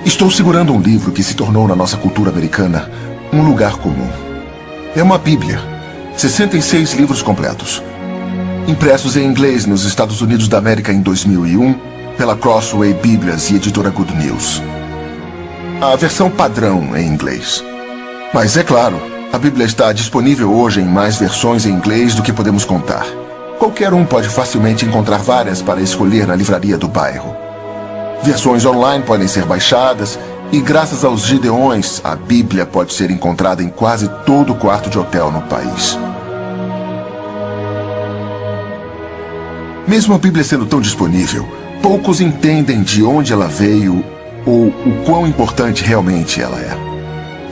Estou segurando um livro que se tornou na nossa cultura americana um lugar comum. É uma Bíblia. 66 livros completos. Impressos em inglês nos Estados Unidos da América em 2001 pela Crossway Bíblias e editora Good News. A versão padrão em inglês. Mas é claro, a Bíblia está disponível hoje em mais versões em inglês do que podemos contar. Qualquer um pode facilmente encontrar várias para escolher na livraria do bairro. Versões online podem ser baixadas e, graças aos Gideões, a Bíblia pode ser encontrada em quase todo quarto de hotel no país. Mesmo a Bíblia sendo tão disponível, poucos entendem de onde ela veio ou o quão importante realmente ela é.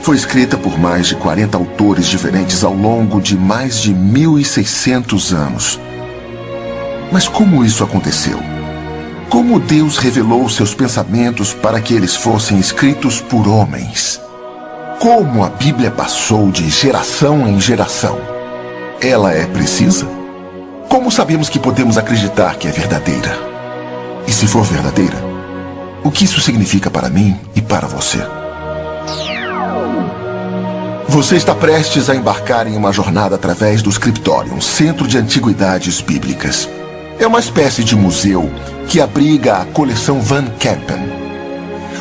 Foi escrita por mais de 40 autores diferentes ao longo de mais de 1.600 anos. Mas como isso aconteceu? Como Deus revelou seus pensamentos para que eles fossem escritos por homens? Como a Bíblia passou de geração em geração? Ela é precisa? Como sabemos que podemos acreditar que é verdadeira? E se for verdadeira, o que isso significa para mim e para você? Você está prestes a embarcar em uma jornada através do Scriptorium, Centro de Antiguidades Bíblicas. É uma espécie de museu que abriga a coleção Van Kampen,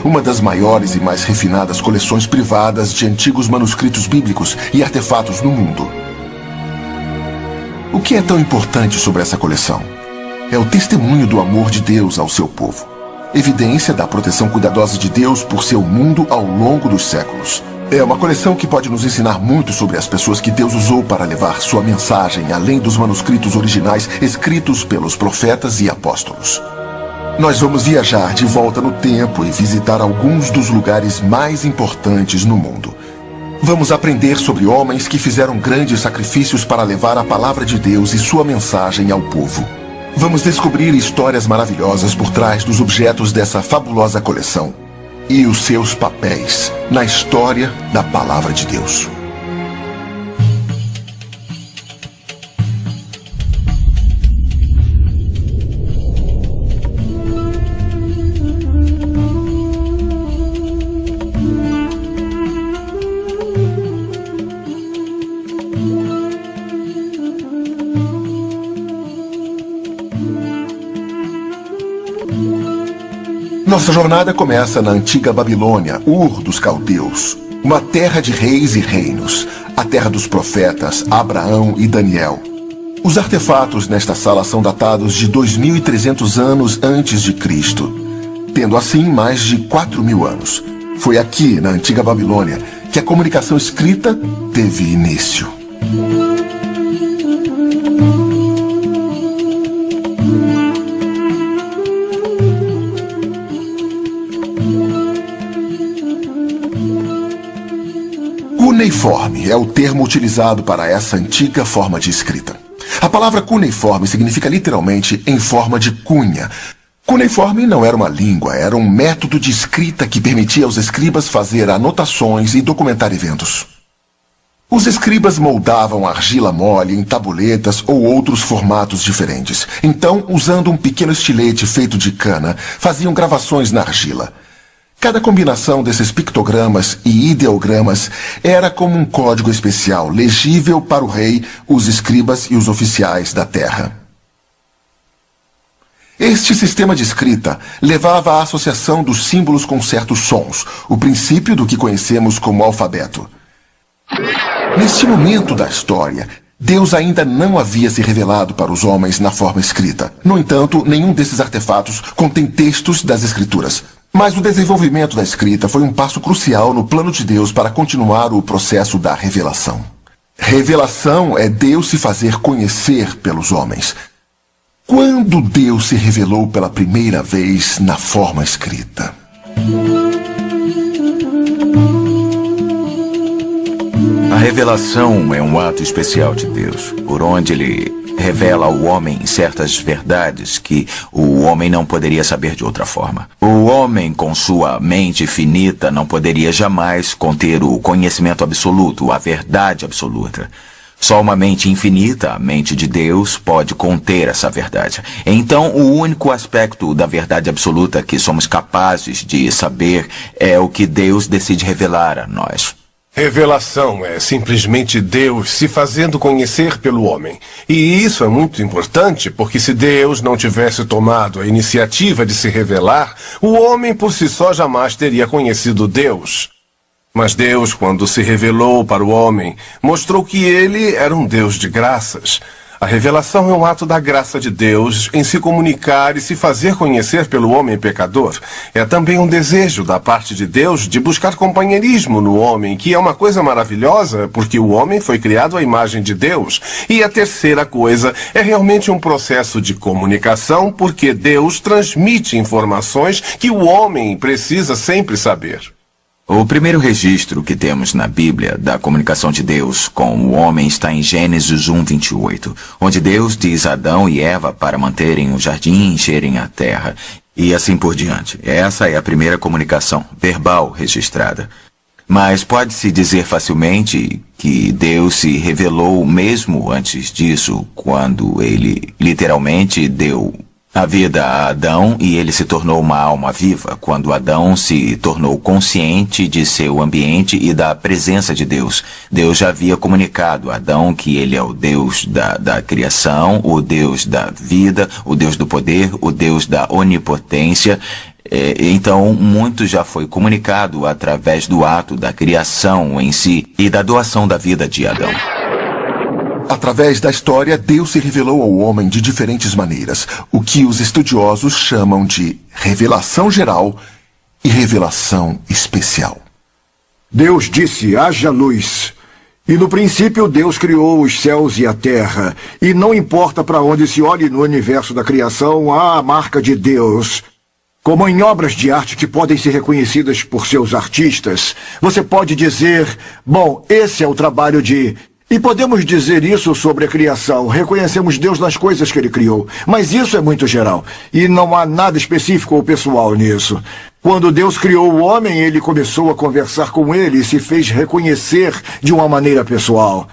uma das maiores e mais refinadas coleções privadas de antigos manuscritos bíblicos e artefatos no mundo. O que é tão importante sobre essa coleção? É o testemunho do amor de Deus ao seu povo, evidência da proteção cuidadosa de Deus por seu mundo ao longo dos séculos. É uma coleção que pode nos ensinar muito sobre as pessoas que Deus usou para levar sua mensagem além dos manuscritos originais escritos pelos profetas e apóstolos. Nós vamos viajar de volta no tempo e visitar alguns dos lugares mais importantes no mundo. Vamos aprender sobre homens que fizeram grandes sacrifícios para levar a palavra de Deus e sua mensagem ao povo. Vamos descobrir histórias maravilhosas por trás dos objetos dessa fabulosa coleção e os seus papéis na história da palavra de Deus. Nossa jornada começa na antiga Babilônia, Ur dos Caldeus, uma terra de reis e reinos, a terra dos profetas Abraão e Daniel. Os artefatos nesta sala são datados de 2.300 anos antes de Cristo, tendo assim mais de 4.000 anos. Foi aqui, na antiga Babilônia, que a comunicação escrita teve início. Cuneiforme é o termo utilizado para essa antiga forma de escrita. A palavra cuneiforme significa literalmente em forma de cunha. Cuneiforme não era uma língua, era um método de escrita que permitia aos escribas fazer anotações e documentar eventos. Os escribas moldavam argila mole em tabuletas ou outros formatos diferentes. Então, usando um pequeno estilete feito de cana, faziam gravações na argila. Cada combinação desses pictogramas e ideogramas era como um código especial, legível para o rei, os escribas e os oficiais da terra. Este sistema de escrita levava à associação dos símbolos com certos sons, o princípio do que conhecemos como alfabeto. Neste momento da história, Deus ainda não havia se revelado para os homens na forma escrita. No entanto, nenhum desses artefatos contém textos das Escrituras. Mas o desenvolvimento da escrita foi um passo crucial no plano de Deus para continuar o processo da revelação. Revelação é Deus se fazer conhecer pelos homens. Quando Deus se revelou pela primeira vez na forma escrita? A revelação é um ato especial de Deus, por onde Ele revela ao homem certas verdades que o homem não poderia saber de outra forma. O homem, com sua mente finita, não poderia jamais conter o conhecimento absoluto, a verdade absoluta. Só uma mente infinita, a mente de Deus, pode conter essa verdade. Então, o único aspecto da verdade absoluta que somos capazes de saber é o que Deus decide revelar a nós. Revelação é simplesmente Deus se fazendo conhecer pelo homem. E isso é muito importante, porque se Deus não tivesse tomado a iniciativa de se revelar, o homem por si só jamais teria conhecido Deus. Mas Deus, quando se revelou para o homem, mostrou que ele era um Deus de graças. A revelação é um ato da graça de Deus em se comunicar e se fazer conhecer pelo homem pecador. É também um desejo da parte de Deus de buscar companheirismo no homem, que é uma coisa maravilhosa, porque o homem foi criado à imagem de Deus. E a terceira coisa é realmente um processo de comunicação, porque Deus transmite informações que o homem precisa sempre saber. O primeiro registro que temos na Bíblia da comunicação de Deus com o homem está em Gênesis 1:28, onde Deus diz a Adão e Eva para manterem o jardim e encherem a terra, e assim por diante. Essa é a primeira comunicação verbal registrada. Mas pode-se dizer facilmente que Deus se revelou mesmo antes disso, quando ele literalmente deu a vida a Adão e ele se tornou uma alma viva, quando Adão se tornou consciente de seu ambiente e da presença de Deus. Deus já havia comunicado a Adão que ele é o Deus da criação, o Deus da vida, o Deus do poder, o Deus da onipotência. Então, muito já foi comunicado através do ato da criação em si e da doação da vida de Adão. Através da história, Deus se revelou ao homem de diferentes maneiras, o que os estudiosos chamam de revelação geral e revelação especial. Deus disse, haja luz. E no princípio Deus criou os céus e a terra. E não importa para onde se olhe no universo da criação, há a marca de Deus. Como em obras de arte que podem ser reconhecidas por seus artistas, você pode dizer, bom, esse é o trabalho de... E podemos dizer isso sobre a criação. Reconhecemos Deus nas coisas que Ele criou. Mas isso é muito geral. E não há nada específico ou pessoal nisso. Quando Deus criou o homem, Ele começou a conversar com ele e se fez reconhecer de uma maneira pessoal.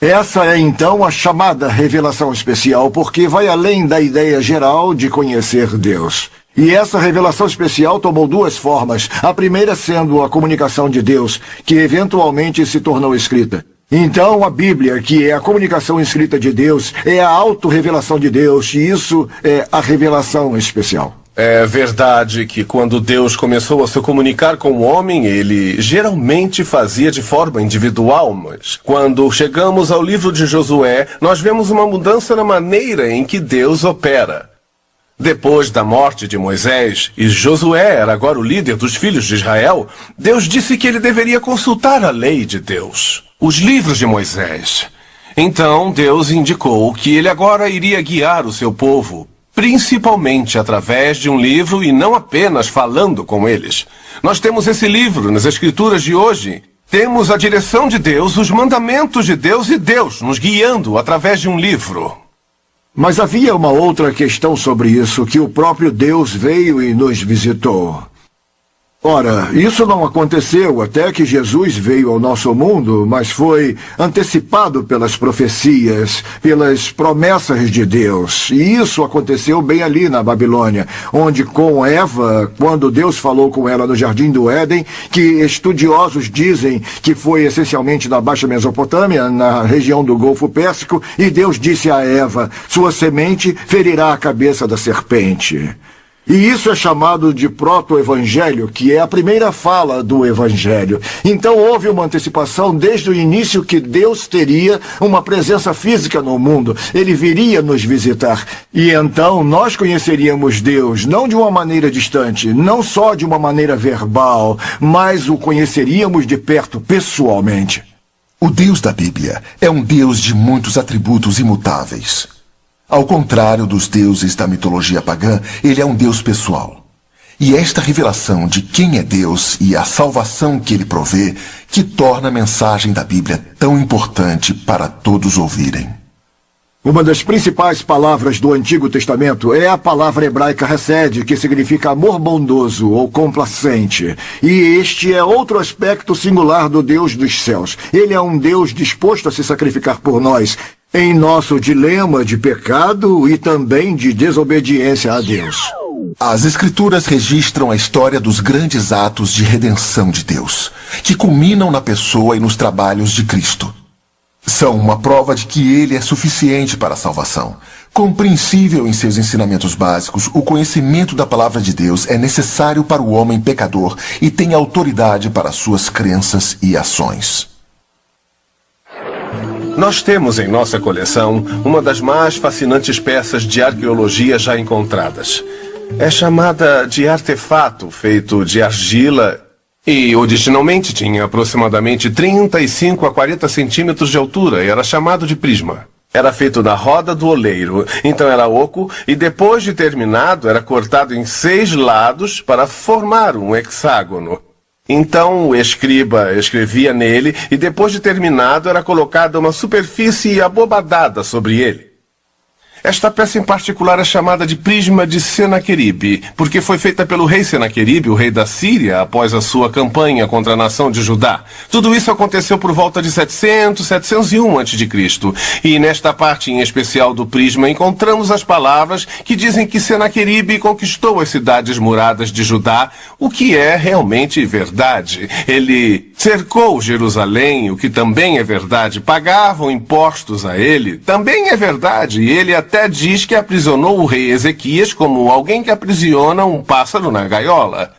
Essa é então a chamada revelação especial, porque vai além da ideia geral de conhecer Deus. E essa revelação especial tomou duas formas. A primeira sendo a comunicação de Deus, que eventualmente se tornou escrita. Então, a Bíblia, que é a comunicação escrita de Deus, é a autorrevelação de Deus, e isso é a revelação especial. É verdade que quando Deus começou a se comunicar com o homem, ele geralmente fazia de forma individual, mas quando chegamos ao livro de Josué, nós vemos uma mudança na maneira em que Deus opera. Depois da morte de Moisés, e Josué era agora o líder dos filhos de Israel, Deus disse que ele deveria consultar a lei de Deus, os livros de Moisés. Então Deus indicou que ele agora iria guiar o seu povo, principalmente através de um livro e não apenas falando com eles. Nós temos esse livro nas Escrituras de hoje. Temos a direção de Deus, os mandamentos de Deus e Deus nos guiando através de um livro. Mas havia uma outra questão sobre isso, que o próprio Deus veio e nos visitou. Ora, isso não aconteceu até que Jesus veio ao nosso mundo, mas foi antecipado pelas profecias, pelas promessas de Deus. E isso aconteceu bem ali na Babilônia, onde com Eva, quando Deus falou com ela no Jardim do Éden, que estudiosos dizem que foi essencialmente na Baixa Mesopotâmia, na região do Golfo Pérsico, e Deus disse a Eva, sua semente ferirá a cabeça da serpente. E isso é chamado de proto-evangelho, que é a primeira fala do evangelho. Então houve uma antecipação desde o início que Deus teria uma presença física no mundo. Ele viria nos visitar. E então nós conheceríamos Deus, não de uma maneira distante, não só de uma maneira verbal, mas o conheceríamos de perto, pessoalmente. O Deus da Bíblia é um Deus de muitos atributos imutáveis. Ao contrário dos deuses da mitologia pagã, ele é um Deus pessoal. E esta revelação de quem é Deus e a salvação que ele provê, que torna a mensagem da Bíblia tão importante para todos ouvirem. Uma das principais palavras do Antigo Testamento é a palavra hebraica hesed, que significa amor bondoso ou complacente. E este é outro aspecto singular do Deus dos céus. Ele é um Deus disposto a se sacrificar por nós, em nosso dilema de pecado e também de desobediência a Deus. As Escrituras registram a história dos grandes atos de redenção de Deus, que culminam na pessoa e nos trabalhos de Cristo. São uma prova de que Ele é suficiente para a salvação. Compreensível em seus ensinamentos básicos, o conhecimento da palavra de Deus é necessário para o homem pecador e tem autoridade para suas crenças e ações. Nós temos em nossa coleção uma das mais fascinantes peças de arqueologia já encontradas. É chamada de artefato feito de argila e originalmente tinha aproximadamente 35 a 40 centímetros de altura e era chamado de prisma. Era feito da roda do oleiro, então era oco e depois de terminado era cortado em 6 lados para formar um hexágono. Então o escriba escrevia nele e depois de terminado era colocada uma superfície abobadada sobre ele. Esta peça em particular é chamada de prisma de Senaqueribe, porque foi feita pelo rei Senaqueribe, o rei da Síria, após a sua campanha contra a nação de Judá. Tudo isso aconteceu por volta de 701 a.C. E nesta parte em especial do prisma encontramos as palavras que dizem que Senaqueribe conquistou as cidades muradas de Judá, o que é realmente verdade. Ele cercou Jerusalém, o que também é verdade. Pagavam impostos a ele, também é verdade. E ele até diz que aprisionou o rei Ezequias como alguém que aprisiona um pássaro na gaiola.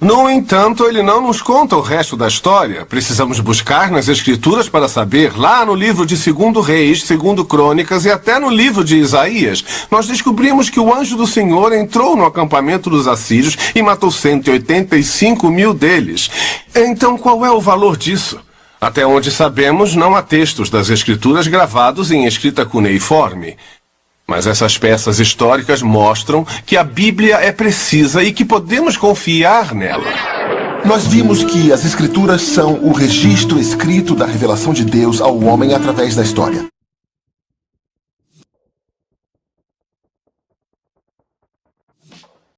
No entanto, ele não nos conta o resto da história. Precisamos buscar nas Escrituras para saber, lá no livro de 2 Reis, 2 Crônicas e até no livro de Isaías, nós descobrimos que o anjo do Senhor entrou no acampamento dos assírios e matou 185 mil deles. Então, qual é o valor disso? Até onde sabemos, não há textos das Escrituras gravados em escrita cuneiforme. Mas essas peças históricas mostram que a Bíblia é precisa e que podemos confiar nela. Nós vimos que as Escrituras são o registro escrito da revelação de Deus ao homem através da história.